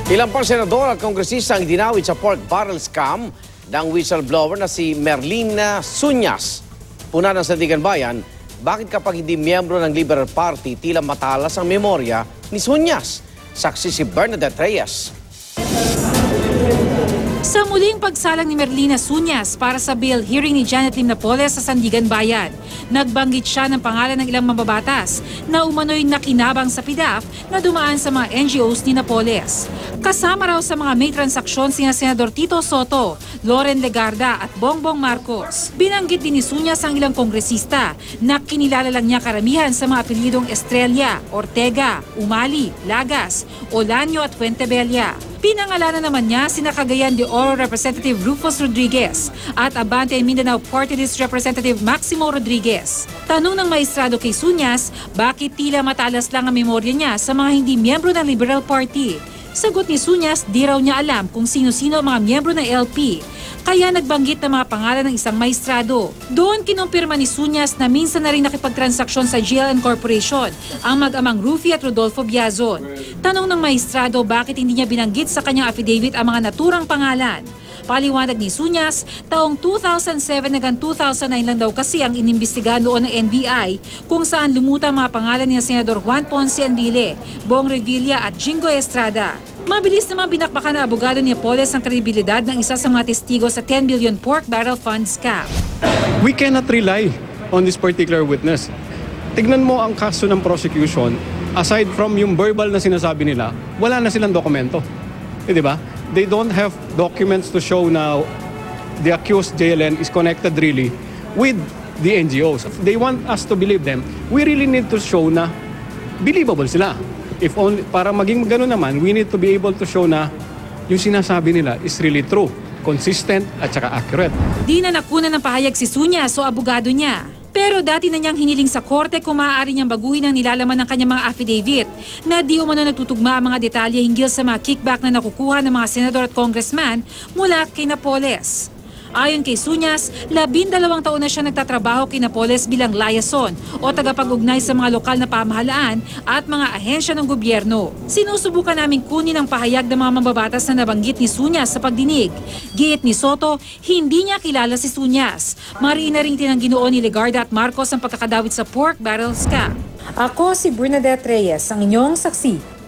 Ilang pang senador at kongresista ang dinawit sa pork barrel scam ng whistleblower na si Merlina Suñas. Puna ng Sandigan Bayan, bakit kapag hindi miyembro ng Liberal Party tila matalas ang memorya ni Suñas? Saksi si Bernadette Reyes. Sa muling pagsalang ni Merlina Suñas para sa bill hearing ni Janet Lim Napoles sa Sandigan Bayan, nagbanggit siya ng pangalan ng ilang mambabatas na umano'y nakinabang sa PDAF na dumaan sa mga NGOs ni Napoles. Kasama raw sa mga may transaksyon sina Senador Tito Soto, Loren Legarda at Bongbong Marcos. Binanggit din ni Suñas ang ilang kongresista na kinilala lang niya karamihan sa mga apelyidong Estrella, Ortega, Umali, Lagas, Olanyo at Fuentebella. Pinangalanan naman niya sina Cagayan de Oro Representative Rufus Rodriguez at Abante Mindanao Party List Representative Maximo Rodriguez. Tanong ng maestrado kay Suñas, bakit tila matalas lang ang memorya niya sa mga hindi miyembro ng Liberal Party? Sagot ni Suñas, di raw niya alam kung sino-sino ang mga miyembro ng LP. Kaya nagbanggit ng mga pangalan ng isang maestrado. Doon kinumpirma ni Suñas na minsan na rin nakipagtransaksyon sa GLN Corporation ang mag-amang Rufy at Rodolfo Biazon. Tanong ng maestrado bakit hindi niya binanggit sa kanyang affidavit ang mga naturang pangalan. Paliwanag ni Suñas, taong 2007 hanggang 2009 lang daw kasi ang inimbestigahan noon ng NBI kung saan lumutang mga pangalan ni Senador Juan Ponce Enrile, Bong Revilla at Jingo Estrada. Mabilis naman binakbakan na abogado ni Napoles ang kredibilidad ng isa sa mga testigo sa 10 billion pork barrel fund scam. We cannot rely on this particular witness. Tignan mo ang kaso ng prosecution, aside from yung verbal na sinasabi nila, wala na silang dokumento. Di ba? They don't have documents to show now the accused JLN is connected really with the NGOs. If they want us to believe them, we really need to show na believable sila. If only, para maging gano'n naman, we need to be able to show na yung sinasabi nila is really true, consistent at saka accurate. Di na nakuna ng pahayag si Suñas o abogado niya. Pero dati na niyang hiniling sa korte kung maaari niyang baguhin ang nilalaman ng kanyang mga affidavit na di umano nagtutugma ang mga detalye hinggil sa mga kickback na nakukuha ng mga senador at congressman mula kay Napoles. Ayon kay Suñas, 12 taon na siya nagtatrabaho kay Napoles bilang liaison o tagapag-ugnay sa mga lokal na pamahalaan at mga ahensya ng gobyerno. Sinusubukan naming kunin ang pahayag ng mga mambabatas na nabanggit ni Suñas sa pagdinig. Giit ni Soto, hindi niya kilala si Suñas. Mariin na ring tinanggi noon ni Legarda at Marcos ang pagkakadawit sa pork barrel scam. Ako si Bernadette Reyes, ang inyong saksi.